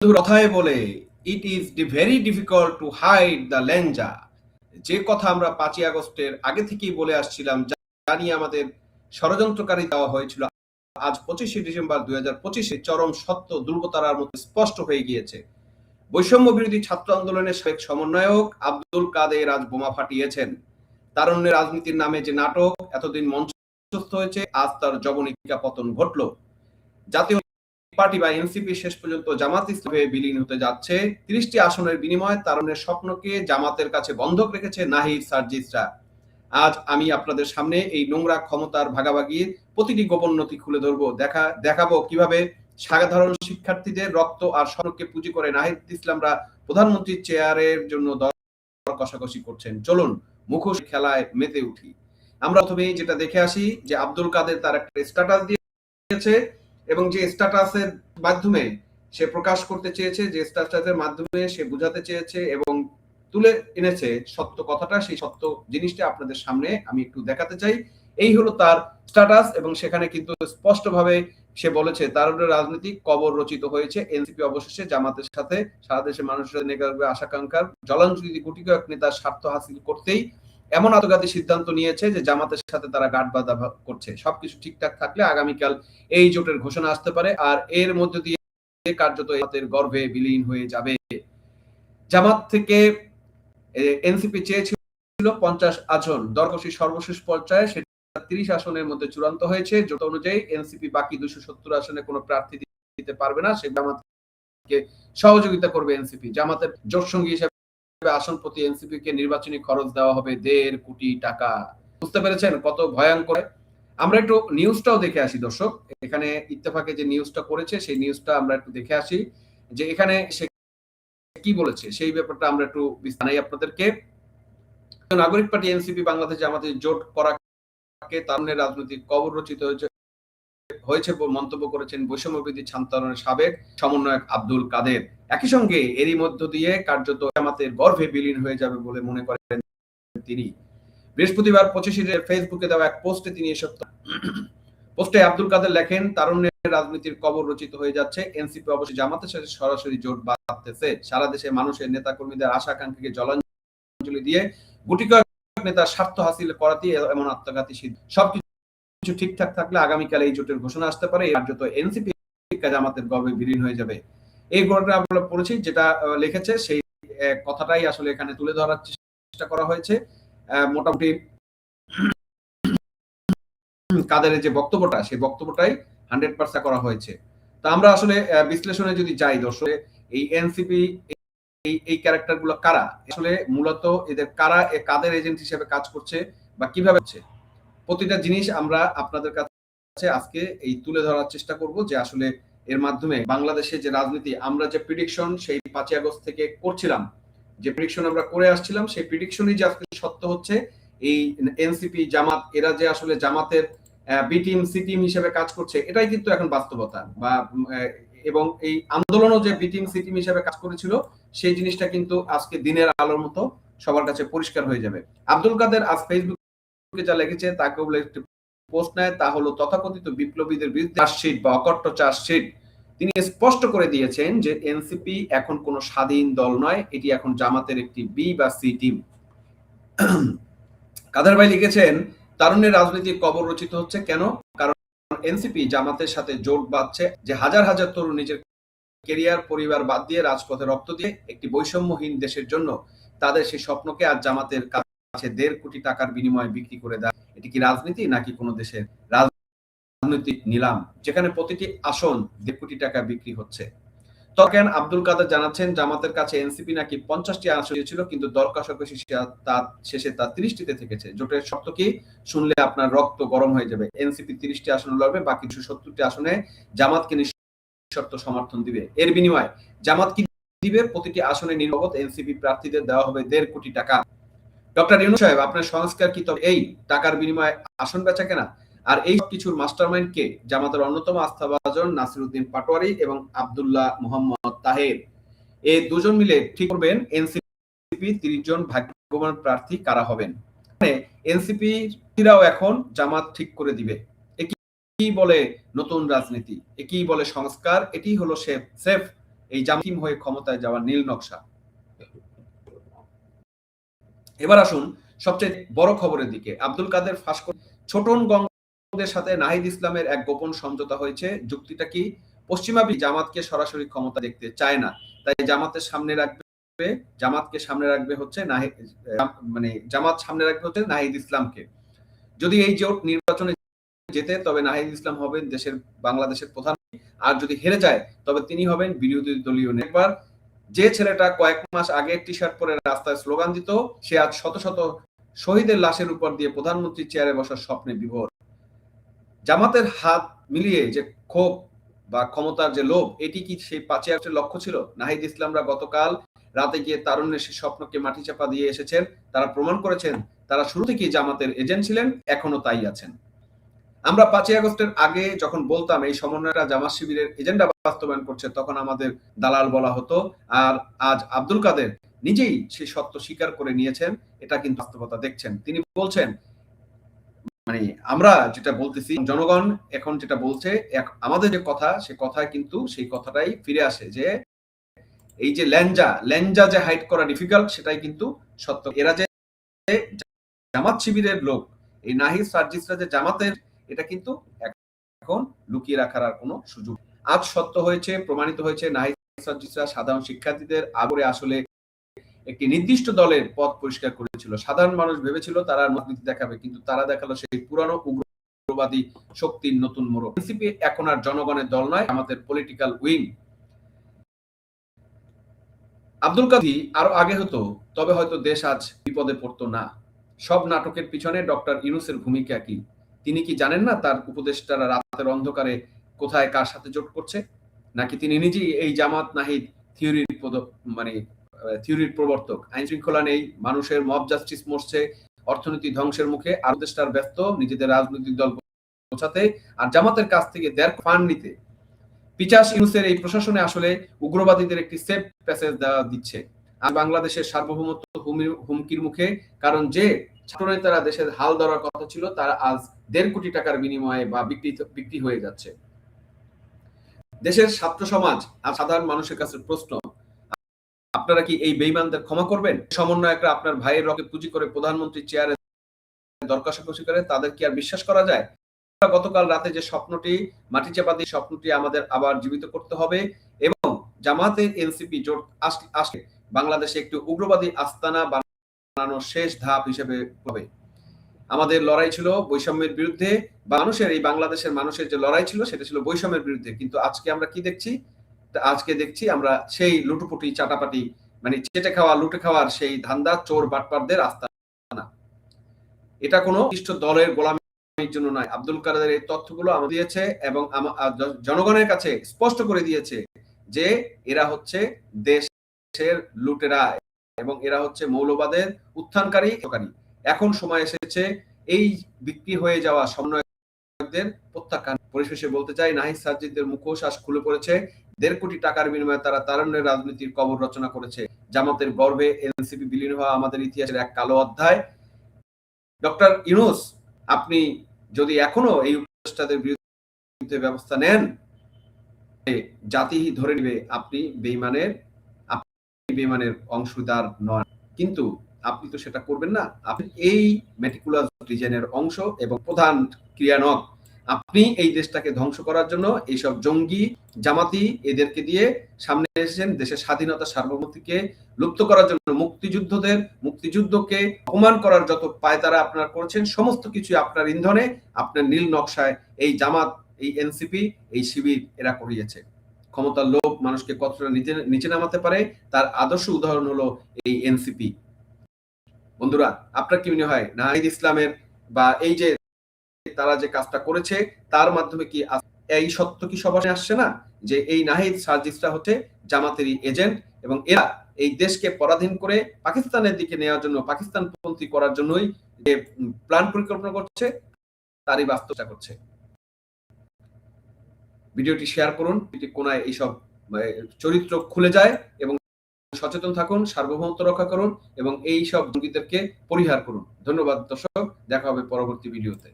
কথায় বলে it is very difficult to hide the ল্যাঞ্জা। যে কথা আমরা 5ই আগস্টের আগে থেকেই বলে আসছিলাম, যা নিয়ে আমাদের ষড়যন্ত্রকারী দেওয়া হয়েছিল, আজ 25শে ডিসেম্বর 2025 চরম সত্য ধ্রুবতারার মধ্যে স্পষ্ট হয়ে গিয়েছে। বৈষম্য বিরোধী ছাত্র আন্দোলনের সাবেক সমন্বয়ক আব্দুল কাদের আজ বোমা ফাটিয়েছেন। তারুণ্যের রাজনীতির নামে যে নাটক এতদিন মঞ্চস্থ হয়েছে, আজ তার জবনিকা পতন ঘটল। জাতীয় পার্টি বা এনসিপি শেষ পর্যন্ত জামাত ইসলামে বিলীন হতে যাচ্ছে। 30টি আসনের বিনিময়ে তারুণ্যের স্বপ্নকে জামাতের কাছে বন্ধক রেখেছে নাহিদ সার্জিসরা। আজ আমি আপনাদের সামনে এই নোংরা ক্ষমতার ভাগাভাগির প্রতিটি গোপন নথি খুলে ধরবো, দেখাবো কিভাবে সাধারণ শিক্ষার্থীদের রক্ত আর স্বপ্নকে পুঁজি করে নাহিদ ইসলামরা প্রধানমন্ত্রীর চেয়ারের জন্য দর কষাকষি করছেন। চলুন মুখোশ খেলায় মেতে উঠি। আমরা প্রথমেই যেটা দেখে আসি যে আব্দুল কাদের তার একটা স্ট্যাটাস দিয়েছে, এবং যে স্ট্যাটাসের মাধ্যমে সে প্রকাশ করতে চেয়েছে, যে স্ট্যাটাসের মাধ্যমে সে বুঝাতে চেয়েছে এবং তুলে এনেছে সত্য কথাটা, সেই সত্য জিনিসটা আপনাদের সামনে আমি একটু দেখাতে চাই। এই হলো তার স্ট্যাটাস, এবং সেখানে কিন্তু স্পষ্টভাবে সে বলেছে তারুণ্যের রাজনীতি কবর রচিত হয়েছে। এনসিপি অবশেষে জামাতের সাথে সারা দেশের মানুষের আশাকাঙ্ক্ষার জলাঞ্জলি গুটি কয়েক নেতার স্বার্থ হাসিল করতেই এমন আত্মঘাতী সিদ্ধান্ত নিয়েছে যে জামাতের সাথে তারা গাঁটবাঁধা করছে। সবকিছু ঠিকঠাক থাকলে আগামীকাল এই জোটের ঘোষণা আসতে পারে, আর এর মধ্য দিয়ে কার্যত জামাতের গর্ভে বিলীন হয়ে যাবে। জামাত থেকে এনসিপি চেয়েছিল 50 আসন, দরকষি সর্বশেষ পর্যায়ে সেটা 30 আসনের মধ্যে চূড়ান্ত হয়েছে। জোট অনুযায়ী এনসিপি বাকি 270 আসনে কোনো প্রার্থী দিতে পারবে না। সে জামাতকে সহযোগিতা করবে এনসিপি। জামাতের জোট সঙ্গী হিসেবে আসন প্রতি এনসিপি কে নির্বাচনী খরচ দেওয়া হবে 1.5 কোটি টাকা। বুঝতে পেরেছেন কত ভয়ঙ্কর? আমরা একটু নিউজটাও দেখে আসি দর্শক। এখানে ইত্তেফাকে যে নিউজটা করেছে সেই নিউজটা আমরা একটু দেখে আসি, যে এখানে সে কি বলেছে সেই ব্যাপারটা আমরা একটু জানাই আপনাদেরকে। নাগরিক পার্টি এনসিপি বাংলাদেশ জামাতের জোট করাকে তারুণ্যের রাজনৈতিক কবর রচিত হয়েছে মন্তব্য করেছেন বৈষম্য বিরোধী ছাত্র আন্দোলনের সাবেক সমন্বয়ক আব্দুল কাদের। একই সঙ্গে এরই মধ্য দিয়ে কার্যত জামাতের গর্ভে বিলীন হয়ে যাবে বলে মনে করেন তিনি। বৃহস্পতিবার 25শে ফেসবুকে দেওয়া এক পোস্টে তিনি এসব পোস্টে আব্দুল কাদের লেখেন, তারুণ্যের রাজনীতির কবর রচিত হয়ে যাচ্ছে। এনসিপি অবশ্যই জামাতের সাথে সরাসরি জোট বাঁধতেছে। সারা দেশে মানুষের নেতা কর্মীদের আশা আকাঙ্ক্ষাকে জলাঞ্জলি দিয়ে গুটি কয়েক নেতার স্বার্থ হাসিল করাতেই এমন আত্মঘাতী সিদ্ধান্ত। সবকিছু ঠিকঠাক থাকলে আগামীকাল এই জোটের ঘোষণা আসতে পারে, কার্যত এনসিপি জামাতের গর্ভে বিলীন হয়ে যাবে। এই ঘটনা আমরা পড়েছি, যেটা লিখেছে সেই কথাটাই আসলে এখানে তুলে ধরার চেষ্টা করা হয়েছে। মোটামুটি কাদের যে বক্তব্যটা, সেই বক্তব্যটাই 100% করা হয়েছে। তো আমরা আসলে বিশ্লেষণে যদি যাই দর্শক, এই এনসিপি এই ক্যারেক্টারগুলো কারা, আসলে মূলত এদের কারা কাদের এজেন্ট হিসেবে কাজ করছে বা কিভাবে হচ্ছে, প্রতিটা জিনিস আমরা আপনাদের কাছে আজকে এই তুলে ধরার চেষ্টা করব, যে আসলে এর মাধ্যমে বাংলাদেশে যে রাজনীতি আমরা যে প্রেডিকশন সেই 5ই আগস্ট থেকে করছিলাম, যে প্রেডিকশন আমরা করে আসছিলাম, সেই প্রেডিকশনই যে আজকে সত্য হচ্ছে। এই এনসিপি জামাত এরা যে আসলে জামাতের বি টিম সি টিম হিসেবে কাজ করছে, এটাই কিন্তু এখন বাস্তবতা। বা এবং এই আন্দোলনও যে বি টিম সি টিম হিসেবে কাজ করেছিল, সেই জিনিসটা কিন্তু আজকে দিনের আলোর মতো সবার কাছে পরিষ্কার হয়ে যাবে। আব্দুল কাদের আজ ফেসবুকে যা লিখেছে তাকে বলে একটি পোস্ট নেয়, তা হলো তথাকথিত বিপ্লবীদের বিরুদ্ধে চার্জশিট বা অকট্ট চার্জশিট। তিনি স্পষ্ট করে দিয়েছেন যে এনসিপি এখন কোনো স্বাধীন দল নয়, এটি এখন জামাতের একটি বি বা সি টিম। কাদের ভাই লিখেছেন, তারুণ্যের রাজনীতির কবর রচিত হচ্ছে কেন? কারণ এনসিপি জামাতের সাথে জোট বাঁধছে, যে হাজার হাজার তরুণ নিজের কেরিয়ার পরিবার বাদ দিয়ে রাজপথে রক্ত দিয়ে একটি বৈষম্যহীন দেশের জন্য তাদের সেই স্বপ্নকে আজ জামাতের কাছে 1.5 কোটি টাকার বিনিময়ে বিক্রি করে দেয়। এটি কি রাজনীতি নাকি কোনো দেশের রাজনৈতিক নিলাম, যেখানে প্রতিটি আসন 1.5 কোটি টাকা বিক্রি হচ্ছে? তখন আব্দুল কাদের জানাচ্ছেন, জামাতের কাছে এনসিপি নাকি 50টি আসন ছিল, কিন্তু দর কষাকষি শেষে তা 30টিতে থেকেছে। জোটের শর্ত কি শুনলে আপনার রক্ত গরম হয়ে যাবে। এনসিপি 30টি আসন লড়বে, বাকি 270টি আসনে জামাতকে নিঃশর্ত সমর্থন দিবে। এর বিনিময়ে জামাত কি দিবে? প্রতিটি আসনে নির্বাচিত এনসিপি প্রার্থীদের দেওয়া হবে 1.5 কোটি টাকা। ডক্টর ইউনূস সাহেব, আপনার সংস্কার কি তবে এই টাকার বিনিময়ে আসন বেচা কেনা? আর এই কিছুর মাস্টারমাইন্ড কে? জামাতের অন্যতম আস্থাভাজন নাসিরউদ্দিন পাটোয়ারি এবং আব্দুল্লাহ মোহাম্মদ তাহের। এই দুজন মিলে ঠিক করবেন এনসিপি 30 জন ভাগ্যবান প্রার্থী কারা হবেন। এনসিপিরাও এখন জামাত ঠিক করে দিবে। কি বলে নতুন রাজনীতি, কি বলে সংস্কার, এটি হলো সেফ এই জামাত হয়ে ক্ষমতায় যাওয়ার নীল নকশা। এবার আসুন সবচেয়ে বড় খবরের দিকে। আব্দুল কাদের ফাঁস করে ছোটন গঙ্গদের সাথে নাহিদ ইসলামের এক গোপন সমঝোতা হয়েছে। যুক্তিটা কি? পশ্চিমা জামাতকে সরাসরি ক্ষমতা দেখতে চায় না, তাই জামাতের সামনে রাখবে, জামাতকে সামনে রাখবে হচ্ছে জামাত সামনে রাখবে হচ্ছে নাহিদ ইসলামকে। যদি এই জোট নির্বাচনে জেতে তবে নাহিদ ইসলাম হবেন বাংলাদেশের প্রধান, আর যদি হেরে যায় তবে তিনি হবেন বিরোধী দলীয় নেতা। একবার যে ছেলেটা কয়েক মাস আগে টি শার্ট পরে রাস্তায় স্লোগান দিত, সে আজ শত শত শহীদের লাশের উপর দিয়ে প্রধানমন্ত্রীর চেয়ারে বসার স্বপ্নে বিভোর। জামাতের হাত মিলিয়ে যে ক্ষোভ বা ক্ষমতার যে লোভ, এটি কি সেই 5 আগস্টের লক্ষ্য ছিল? নাহিদ ইসলামরা গতকাল রাতে গিয়ে তারুণ্যের সেই স্বপ্নকে মাটি চাপা দিয়ে এসেছেন। তারা প্রমাণ করেছেন তারা শুরু থেকেই জামাতের এজেন্ট ছিলেন, এখনো তাই আছেন। আমরা 5 আগস্টের আগে যখন বলতাম এই সমন্বয়টা জামাত শিবিরের এজেন্ডা বাস্তবায়ন করছে, তখন আমাদের দালাল বলা হতো। আর আজ আব্দুল কাদের নিজেই সেই সত্য স্বীকার করে নিয়েছেন, এটা কিন্তু বাস্তবতা দেখছেন। তিনি বলছেন, আমরা যেটা বলতেছি, জনগণ এখন যেটা বলছে, আমাদের যে কথা, সে কথায় কিন্তু সেই কথাটাই ফিরে আসে যে এই যে ল্যাঞ্জা যে হাইড করা ডিফিকাল্ট, সেটাই কিন্তু সত্য। এরা যে জামাত শিবিরের লোক, এই নাহিদ সার্জিসরা যে জামাতের, এটা কিন্তু এখন লুকিয়ে রাখার আর কোনো সুযোগ। আজ সত্য হয়েছে, প্রমাণিত হয়েছে, নাহিদ সার্জিসরা সাধারণ শিক্ষার্থীদের আদরে আসলে একটি নির্দিষ্ট দলের পথ পরিষ্কার করেছিল। সাধারণ মানুষ ভেবেছিল তারা রাজনীতি দেখাবে, কিন্তু তারা দেখালো সেই পুরানো উগ্রবাদী শক্তির নতুন মোড়ক। এনসিপি এখন আর জনগণের দল নয়, আমাদের পলিটিক্যাল উইং। আব্দুল কাদের আরো আগে হতো, তবে হয়তো দেশ আজ বিপদে পড়তো না। সব নাটকের পিছনে ডক্টর ইউনূসের ভূমিকা কি? তিনি কি জানেন না তার উপদেষ্টারা রাতের অন্ধকারে কোথায় কার সাথে জোট করছে? নাকি তিনি নিজেই এই জামাত নাহিদ থিওরির প্রবর্তক? আইন শৃঙ্খলা নেই, মানুষের মব জাস্টিস মরছে, অর্থনীতি ধ্বংসের মুখে, আর উপদেষ্টার ব্যস্ত নিজেদের রাজনৈতিক দল বোঝাতে আর জামাতের কাছ থেকে ফান্ড নিতে। পিচাস ইউনূসের এই প্রশাসনে আসলে উগ্রবাদীদের একটি সেফ প্যাসেজ দেওয়া দিচ্ছে। আর বাংলাদেশের সার্বভৌমত্ব হুমকির মুখে, কারণ যে ছাত্রনেতারা দেশের হাল ধরার কথা ছিল, তারা আজ 1.5 কোটি টাকার বিনিময়ে বা বিক্রি হয়ে যাচ্ছে। দেশের ছাত্র সমাজ আর সাধারণ মানুষের কাছে প্রশ্ন, আপনারা কি এই বেঈমানদের ক্ষমা করবেন? সমন্বয়করা আপনার ভাইয়ের রকে পুঁজি করে প্রধানমন্ত্রীর চেয়ারে দর কষাকষি করে, তাদের কি আর বিশ্বাস করা যায়? গতকাল রাতে যে স্বপ্নটি মাটি চাপা দিয়ে, স্বপ্নটি আমাদের আবার জীবিত করতে হবে এবং জামাতের এনসিপি জোট আসলে বাংলাদেশে একটি উগ্রবাদী আস্তানা বানানোর শেষ ধাপ হিসেবে হবে। আমাদের লড়াই ছিল বৈষম্যের বিরুদ্ধে, এই বাংলাদেশের মানুষের যে লড়াই ছিল, সেটা ছিল বৈষম্যের বিরুদ্ধে। কিন্তু আজকে আমরা কি দেখছি? আজকে দেখছি আমরা সেই লুটোপুটি চাটাপাটি, চেটে খাওয়া লুটে খাওয়ার সেই ধান্দা, চোর বাটপারদের আস্তানা। এটা কোনো নির্দিষ্ট দলের গোলামির জন্য নয়। আব্দুল কাদের এই তথ্যগুলো আমাদের দিয়েছে এবং জনগণের কাছে স্পষ্ট করে দিয়েছে যে এরা হচ্ছে দেশের লুটেরা এবং এরা হচ্ছে মৌলবাদের উত্থানকারী। এখন সময় এসেছে এই বিক্রি হয়ে যাওয়া সমন্বয়কদের প্রত্যাখ্যান। পরিশেষে বলতে চাই, নাহিদ সার্জিসদের মুখোশ আজ খুলে পড়েছে। 1.5 কোটি টাকার বিনিময়ে তারা তারুণ্যের রাজনীতির কবর রচনা করেছে। জামাতের গর্বে এনসিপি বিলীন হওয়া আমাদের ইতিহাসের এক কালো অধ্যায়। ডক্টর ইউনূস, আপনি যদি এখনো এই উপদেষ্টাদের বিরুদ্ধে ব্যবস্থা নেন, জাতি ধরে নিবে আপনি বেঈমানের অংশীদার নন। কিন্তু আপনি তো সেটা করবেন না। আপনি এই মেটিকুলাস ডিজাইনের অংশ এবং প্রধান ক্রিয়ানক। আপনি এই দেশটাকে ধ্বংস করার জন্য এইসব জঙ্গি জামাতি এদেরকে দিয়ে সামনে এসেছেন। দেশের স্বাধীনতা সার্বভৌমত্বকে লুপ্ত করার জন্য মুক্তিযুদ্ধকে অপমান করার যত পায়তারা আপনারা করছেন, সমস্ত কিছু আপনার ইন্ধনে, আপনার নীল নকশায় এই জামাত, এই এনসিপি, এই শিবির এরা করিয়েছে। ক্ষমতার লোভ মানুষকে কতটা নিচে নামাতে পারে, তার আদর্শ উদাহরণ হলো এই এনসিপি। বন্ধুরা, আপনার কি মনে হয় নাহিদ ইসলামের বা এই যে তারা যে কাজটা করেছে, তার মাধ্যমে কি এই সত্য কি সবার সামনে আসছে না যে এই নাহিদ সার্জিসরা হচ্ছে জামাতেরই এজেন্ট এবং এরা এই দেশকে পরাধীন করে পাকিস্তানের দিকে নেওয়ার জন্য, পাকিস্তানপন্থী করার জন্যই যে প্ল্যান পরিকল্পনা করছে, তারই বাস্তবতা করছে। ভিডিওটি শেয়ার করুন, কোনায় এইসব চরিত্র খুলে যায় এবং সচেতন থাকুন, সার্বভৌমত্ব রক্ষা করুন এবং এই সব জঙ্গিদেরকে পরিহার করুন। ধন্যবাদ দর্শক, দেখা হবে পরবর্তী ভিডিওতে।